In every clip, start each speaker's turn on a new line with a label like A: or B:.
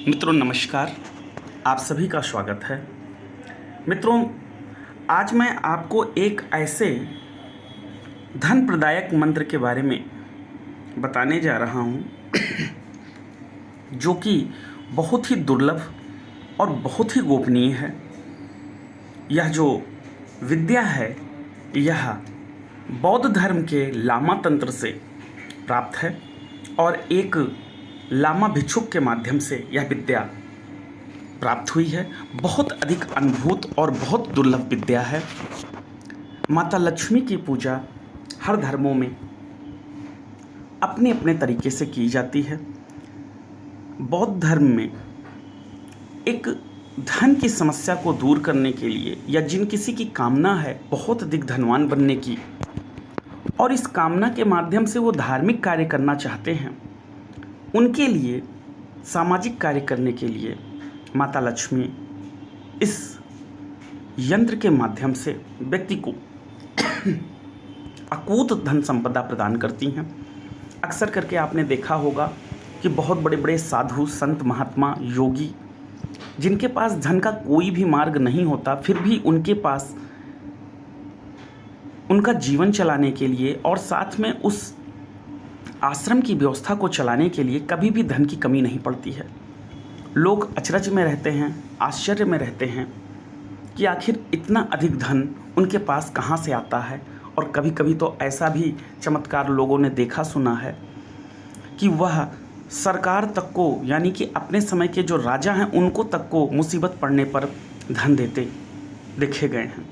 A: मित्रों नमस्कार, आप सभी का स्वागत है। मित्रों, आज मैं आपको एक ऐसे धन प्रदायक मंत्र के बारे में बताने जा रहा हूँ जो कि बहुत ही दुर्लभ और बहुत ही गोपनीय है। यह जो विद्या है यह बौद्ध धर्म के लामा तंत्र से प्राप्त है और एक लामा भिक्षुक के माध्यम से यह विद्या प्राप्त हुई है। बहुत अधिक अद्भुत और बहुत दुर्लभ विद्या है। माता लक्ष्मी की पूजा हर धर्मों में अपने अपने तरीके से की जाती है। बौद्ध धर्म में एक धन की समस्या को दूर करने के लिए या जिन किसी की कामना है बहुत अधिक धनवान बनने की और इस कामना के माध्यम से वो धार्मिक कार्य करना चाहते हैं, उनके लिए सामाजिक कार्य करने के लिए माता लक्ष्मी इस यंत्र के माध्यम से व्यक्ति को अकूत धन संपदा प्रदान करती हैं। अक्सर करके आपने देखा होगा कि बहुत बड़े बड़े साधु संत महात्मा योगी जिनके पास धन का कोई भी मार्ग नहीं होता, फिर भी उनके पास उनका जीवन चलाने के लिए और साथ में उस आश्रम की व्यवस्था को चलाने के लिए कभी भी धन की कमी नहीं पड़ती है। लोग अचरज में रहते हैं, आश्चर्य में रहते हैं कि आखिर इतना अधिक धन उनके पास कहाँ से आता है। और कभी कभी तो ऐसा भी चमत्कार लोगों ने देखा सुना है कि वह सरकार तक को यानी कि अपने समय के जो राजा हैं उनको तक को मुसीबत पड़ने पर धन देते देखे गए हैं।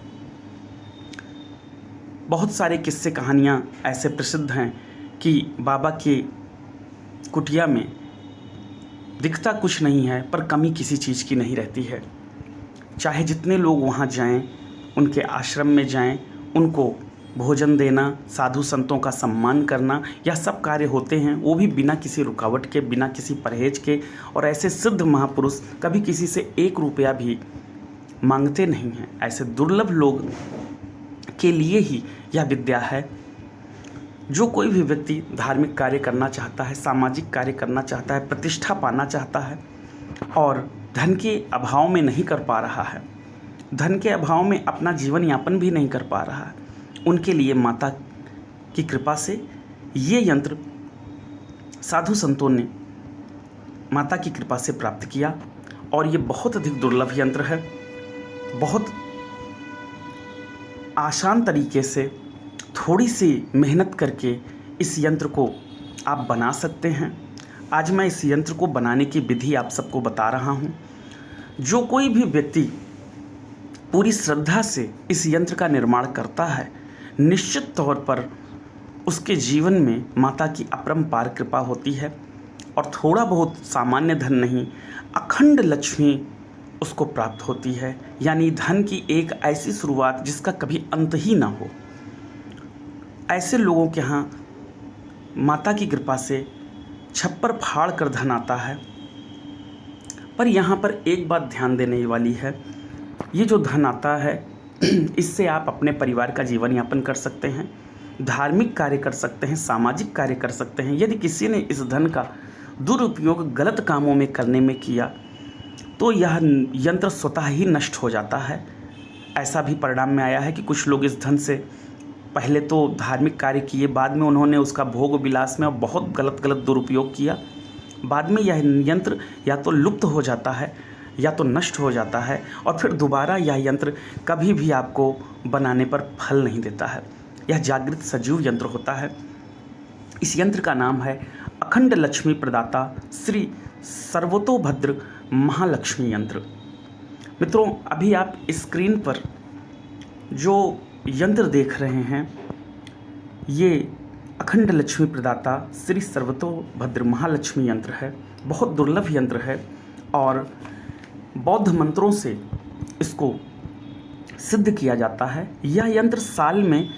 A: बहुत सारे किस्से कहानियाँ ऐसे प्रसिद्ध हैं कि बाबा के कुटिया में दिखता कुछ नहीं है पर कमी किसी चीज़ की नहीं रहती है। चाहे जितने लोग वहाँ जाएं, उनके आश्रम में जाएं, उनको भोजन देना, साधु संतों का सम्मान करना, यह सब कार्य होते हैं वो भी बिना किसी रुकावट के, बिना किसी परहेज के। और ऐसे सिद्ध महापुरुष कभी किसी से 1 रुपया भी मांगते नहीं हैं। ऐसे दुर्लभ लोग के लिए ही यह विद्या है। जो कोई भी व्यक्ति धार्मिक कार्य करना चाहता है, सामाजिक कार्य करना चाहता है, प्रतिष्ठा पाना चाहता है और धन के अभाव में नहीं कर पा रहा है, धन के अभाव में अपना जीवन यापन भी नहीं कर पा रहा है, उनके लिए माता की कृपा से ये यंत्र साधु संतों ने माता की कृपा से प्राप्त किया। और ये बहुत अधिक दुर्लभ यंत्र है। बहुत आसान तरीके से थोड़ी सी मेहनत करके इस यंत्र को आप बना सकते हैं। आज मैं इस यंत्र को बनाने की विधि आप सबको बता रहा हूँ। जो कोई भी व्यक्ति पूरी श्रद्धा से इस यंत्र का निर्माण करता है, निश्चित तौर पर उसके जीवन में माता की अपरंपार कृपा होती है और थोड़ा बहुत सामान्य धन नहीं, अखंड लक्ष्मी उसको प्राप्त होती है। यानी धन की एक ऐसी शुरुआत जिसका कभी अंत ही ना हो। ऐसे लोगों के यहाँ माता की कृपा से छप्पर फाड़ कर धन आता है। पर यहाँ पर एक बात ध्यान देने वाली है, ये जो धन आता है इससे आप अपने परिवार का जीवन यापन कर सकते हैं, धार्मिक कार्य कर सकते हैं, सामाजिक कार्य कर सकते हैं। यदि किसी ने इस धन का दुरुपयोग गलत कामों में करने में किया तो यह यंत्र स्वतः ही नष्ट हो जाता है। ऐसा भी परिणाम में आया है कि कुछ लोग इस धन से पहले तो धार्मिक कार्य किए, बाद में उन्होंने उसका भोग विलास में बहुत गलत दुरुपयोग किया। बाद में यह यंत्र या तो लुप्त हो जाता है या तो नष्ट हो जाता है और फिर दोबारा यह यंत्र कभी भी आपको बनाने पर फल नहीं देता है। यह जागृत सजीव यंत्र होता है। इस यंत्र का नाम है अखंड लक्ष्मी प्रदाता श्री सर्वतोभद्र महालक्ष्मी यंत्र। मित्रों, अभी आप स्क्रीन पर जो यंत्र देख रहे हैं ये अखंड लक्ष्मी प्रदाता श्री सर्वतोभद्र महालक्ष्मी यंत्र है। बहुत दुर्लभ यंत्र है और बौद्ध मंत्रों से इसको सिद्ध किया जाता है। यह यंत्र साल में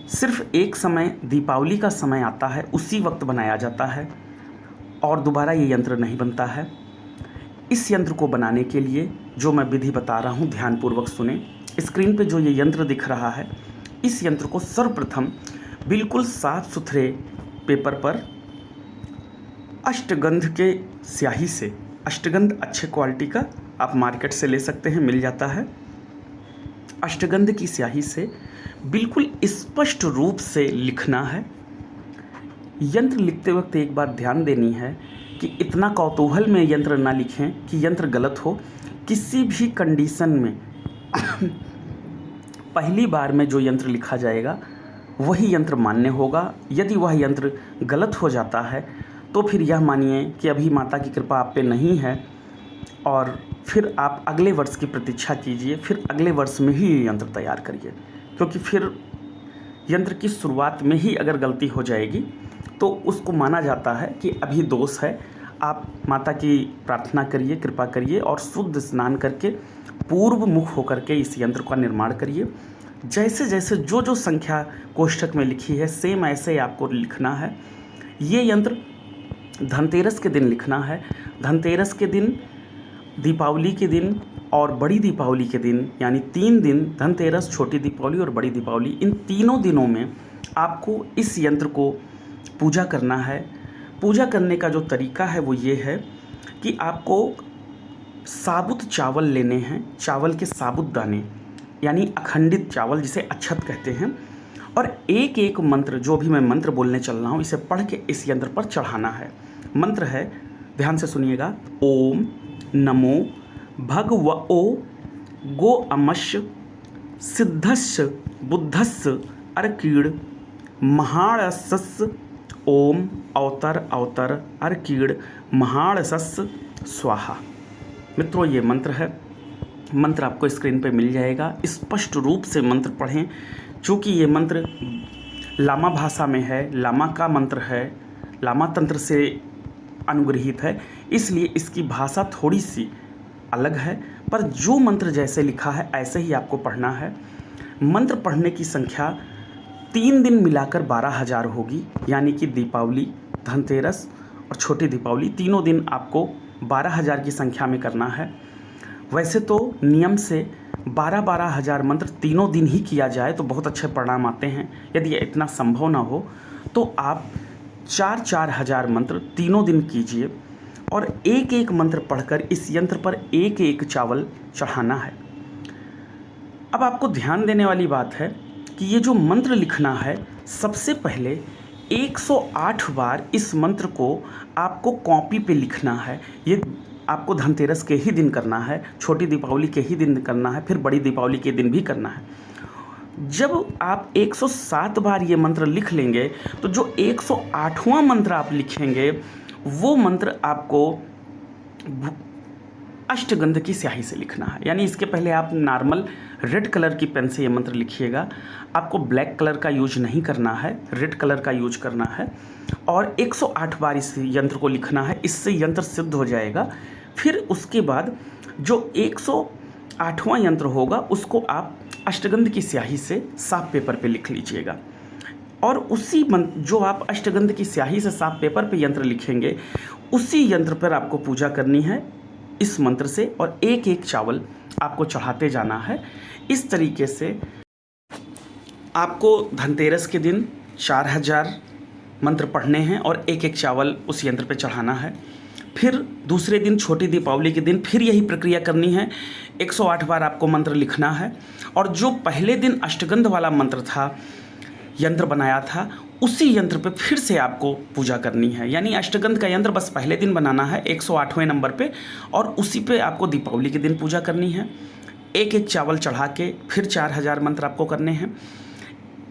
A: सिर्फ एक समय, दीपावली का समय आता है, उसी वक्त बनाया जाता है और दोबारा ये यंत्र नहीं बनता है। इस यंत्र को बनाने के लिए जो मैं विधि बता रहा हूँ ध्यानपूर्वक सुने। स्क्रीन पे जो ये यंत्र दिख रहा है, इस यंत्र को सर्वप्रथम बिल्कुल साफ सुथरे पेपर पर अष्टगंध के स्याही से अष्टगंध अच्छे क्वालिटी का आप मार्केट से ले सकते हैं, मिल जाता है। अष्टगंध की स्याही से बिल्कुल स्पष्ट रूप से लिखना है। यंत्र लिखते वक्त एक बात ध्यान देनी है कि इतना कौतूहल में यंत्र ना लिखें कि यंत्र गलत हो। किसी भी कंडीशन में पहली बार में जो यंत्र लिखा जाएगा वही यंत्र मान्य होगा। यदि वह यंत्र गलत हो जाता है तो फिर यह मानिए कि अभी माता की कृपा आप पे नहीं है और फिर आप अगले वर्ष की प्रतीक्षा कीजिए, फिर अगले वर्ष में ही ये यंत्र तैयार करिए। क्योंकि फिर यंत्र की शुरुआत में ही अगर गलती हो जाएगी तो उसको माना जाता है कि अभी दोष है। आप माता की प्रार्थना करिए, कृपा करिए और शुद्ध स्नान करके पूर्व मुख होकर के इस यंत्र का निर्माण करिए। जैसे जैसे जो जो संख्या कोष्ठक में लिखी है सेम ऐसे ही आपको लिखना है। ये यंत्र धनतेरस के दिन लिखना है। धनतेरस के दिन, दीपावली के दिन और बड़ी दीपावली के दिन, यानी 3 दिन, धनतेरस, छोटी दीपावली और बड़ी दीपावली, इन तीनों दिनों में आपको इस यंत्र को पूजा करना है। पूजा करने का जो तरीका है वो ये है कि आपको साबुत चावल लेने हैं, चावल के साबुत दाने यानी अखंडित चावल जिसे अक्षत कहते हैं, और एक एक मंत्र, जो भी मैं मंत्र बोलने चल रहा हूँ, इसे पढ़ के इस यंत्र पर चढ़ाना है। मंत्र है, ध्यान से सुनिएगा, ओम नमो भगवओ गो अमस्य सिद्धस्य बुद्धस्य अर्कीड़ महाणसस् ओम अवतर अवतर अर्कीड़ महाणसस् स्वाहा। मित्रों, ये मंत्र है। मंत्र आपको स्क्रीन पे मिल जाएगा। स्पष्ट रूप से मंत्र पढ़ें। चूँकि ये मंत्र लामा भाषा में है, लामा का मंत्र है, लामा तंत्र से अनुग्रहित है, इसलिए इसकी भाषा थोड़ी सी अलग है, पर जो मंत्र जैसे लिखा है ऐसे ही आपको पढ़ना है। मंत्र पढ़ने की संख्या 3 दिन मिलाकर 12,000 होगी, यानी कि दीपावली, धनतेरस और छोटी दीपावली तीनों दिन आपको 12,000 की संख्या में करना है। वैसे तो नियम से 12,000 मंत्र तीनों दिन ही किया जाए तो बहुत अच्छे परिणाम आते हैं। यदि इतना संभव ना हो तो आप 4,000 मंत्र तीनों दिन कीजिए और एक एक मंत्र पढ़कर इस यंत्र पर एक एक चावल चढ़ाना है। अब आपको ध्यान देने वाली बात है कि ये जो मंत्र लिखना है, सबसे पहले 108 बार इस मंत्र को आपको कॉपी पे लिखना है। ये आपको धनतेरस के ही दिन करना है, छोटी दीपावली के ही दिन करना है, फिर बड़ी दीपावली के दिन भी करना है। जब आप 107 बार ये मंत्र लिख लेंगे तो जो 108वां मंत्र आप लिखेंगे वो मंत्र आपको अष्टगंध की स्याही से लिखना है। यानी इसके पहले आप नॉर्मल रेड कलर की पेन से ये मंत्र लिखिएगा। आपको ब्लैक कलर का यूज नहीं करना है, रेड कलर का यूज करना है और 108 बार इस यंत्र को लिखना है। इससे यंत्र सिद्ध हो जाएगा। फिर उसके बाद जो 108वां यंत्र होगा उसको आप अष्टगंध की स्याही से साफ पेपर पे लिख लीजिएगा और उसी जो आप अष्टगंध की स्याही से साफ पेपर पे यंत्र लिखेंगे उसी यंत्र पर आपको पूजा करनी है इस मंत्र से और एक एक चावल आपको चढ़ाते जाना है। इस तरीके से आपको धनतेरस के दिन 4,000 मंत्र पढ़ने हैं और एक एक चावल उस यंत्र पे चढ़ाना है। फिर दूसरे दिन छोटी दीपावली के दिन फिर यही प्रक्रिया करनी है। 108 बार आपको मंत्र लिखना है और जो पहले दिन अष्टगंध वाला मंत्र था, यंत्र बनाया था, उसी यंत्र पे फिर से आपको पूजा करनी है। यानी अष्टगंध का यंत्र बस पहले दिन बनाना है 108वें नंबर पे और उसी पे आपको दीपावली के दिन पूजा करनी है। एक एक चावल चढ़ा के फिर 4,000 मंत्र आपको करने हैं।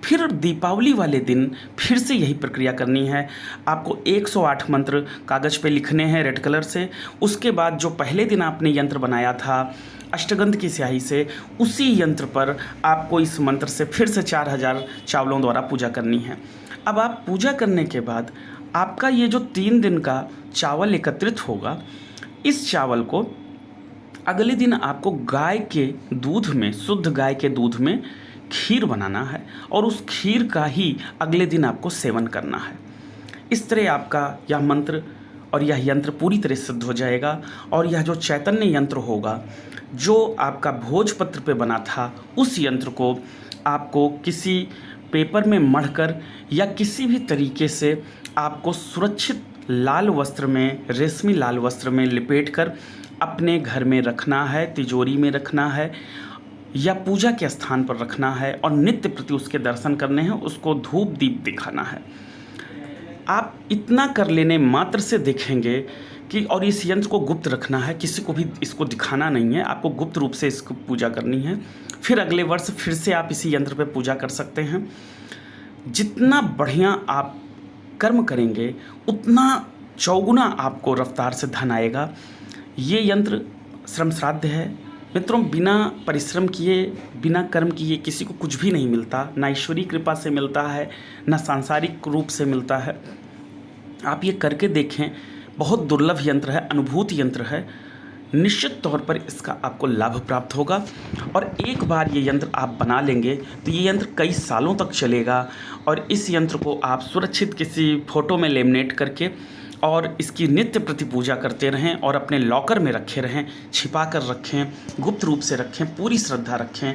A: फिर दीपावली वाले दिन फिर से यही प्रक्रिया करनी है। आपको 108 मंत्र कागज़ पे लिखने हैं रेड कलर से। उसके बाद जो पहले दिन आपने यंत्र बनाया था अष्टगंध की स्याही से, उसी यंत्र पर आपको इस मंत्र से फिर से 4,000 चावलों द्वारा पूजा करनी है। अब आप पूजा करने के बाद आपका ये जो 3 दिन का चावल एकत्रित होगा, इस चावल को अगले दिन आपको गाय के दूध में, शुद्ध गाय के दूध में खीर बनाना है और उस खीर का ही अगले दिन आपको सेवन करना है। इस तरह आपका यह मंत्र और यह यंत्र पूरी तरह सिद्ध हो जाएगा और यह जो चैतन्य यंत्र होगा जो आपका भोजपत्र पे बना था, उस यंत्र को आपको किसी पेपर में मढ़कर या किसी भी तरीके से आपको सुरक्षित लाल वस्त्र में, रेशमी लाल वस्त्र में लिपेटकर अपने घर में रखना है, तिजोरी में रखना है या पूजा के स्थान पर रखना है और नित्य प्रति उसके दर्शन करने हैं, उसको धूप दीप दिखाना है। आप इतना कर लेने मात्र से देखेंगे कि, और इस यंत्र को गुप्त रखना है, किसी को भी इसको दिखाना नहीं है, आपको गुप्त रूप से इसको पूजा करनी है। फिर अगले वर्ष फिर से आप इसी यंत्र पे पूजा कर सकते हैं। जितना बढ़िया आप कर्म करेंगे उतना चौगुना आपको रफ्तार से धन आएगा। ये यंत्र श्रम श्राद्ध है मित्रों। बिना परिश्रम किए, बिना कर्म किए किसी को कुछ भी नहीं मिलता, ना ईश्वरीय कृपा से मिलता है, ना सांसारिक रूप से मिलता है। आप ये करके देखें, बहुत दुर्लभ यंत्र है, अनुभूति यंत्र है। निश्चित तौर पर इसका आपको लाभ प्राप्त होगा। और एक बार ये यंत्र आप बना लेंगे तो ये यंत्र कई सालों तक चलेगा। और इस यंत्र को आप सुरक्षित किसी फ़ोटो में लेमिनेट करके और इसकी नित्य प्रति पूजा करते रहें और अपने लॉकर में रखे रहें, छिपा कर रखें, गुप्त रूप से रखें, पूरी श्रद्धा रखें।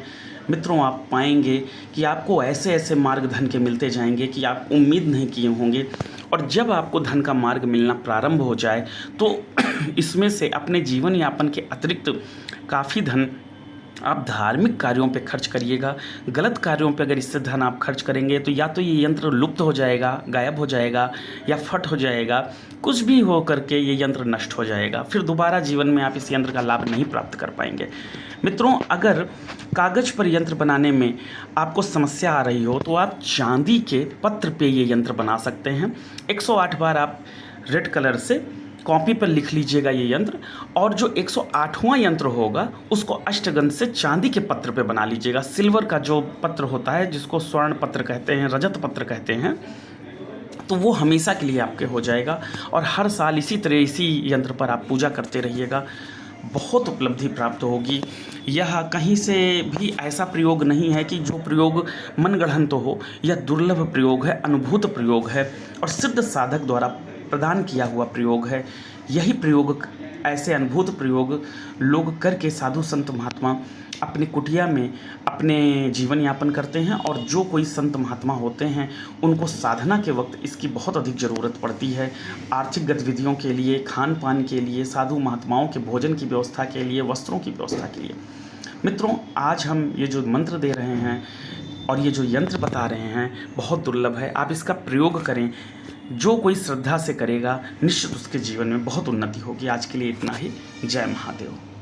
A: मित्रों, आप पाएंगे कि आपको ऐसे ऐसे मार्ग धन के मिलते जाएंगे कि आप उम्मीद नहीं किए होंगे। और जब आपको धन का मार्ग मिलना प्रारंभ हो जाए तो इसमें से अपने जीवन यापन के अतिरिक्त काफ़ी धन आप धार्मिक कार्यों पे खर्च करिएगा। गलत कार्यों पे अगर इससे धन आप खर्च करेंगे तो या तो ये यंत्र लुप्त हो जाएगा, गायब हो जाएगा, या फट हो जाएगा, कुछ भी हो करके ये यंत्र नष्ट हो जाएगा। फिर दोबारा जीवन में आप इस यंत्र का लाभ नहीं प्राप्त कर पाएंगे। मित्रों, अगर कागज़ पर यंत्र बनाने में आपको समस्या आ रही हो तो आप चांदी के पत्र पे ये यंत्र बना सकते हैं। 108 बार आप रेड कलर से कॉपी पर लिख लीजिएगा ये यंत्र, और जो 108वां यंत्र होगा उसको अष्टगंध से चांदी के पत्र पे बना लीजिएगा। सिल्वर का जो पत्र होता है, जिसको स्वर्ण पत्र कहते हैं, रजत पत्र कहते हैं, तो वो हमेशा के लिए आपके हो जाएगा। और हर साल इसी तरह इसी यंत्र पर आप पूजा करते रहिएगा, बहुत उपलब्धि प्राप्त होगी। यह कहीं से भी ऐसा प्रयोग नहीं है कि जो प्रयोग मनगढ़ंत हो, यह दुर्लभ प्रयोग है, अनुभूत प्रयोग है और सिद्ध साधक द्वारा प्रदान किया हुआ प्रयोग है। यही प्रयोग, ऐसे अनुभूत प्रयोग लोग करके साधु संत महात्मा अपने कुटिया में अपने जीवन यापन करते हैं। और जो कोई संत महात्मा होते हैं उनको साधना के वक्त इसकी बहुत अधिक ज़रूरत पड़ती है, आर्थिक गतिविधियों के लिए, खान पान के लिए, साधु महात्माओं के भोजन की व्यवस्था के लिए, वस्त्रों की व्यवस्था के लिए। मित्रों, आज हम ये जो मंत्र दे रहे हैं और ये जो यंत्र बता रहे हैं बहुत दुर्लभ है। आप इसका प्रयोग करें, जो कोई श्रद्धा से करेगा निश्चित उसके जीवन में बहुत उन्नति होगी। आज के लिए इतना ही। जय महादेव।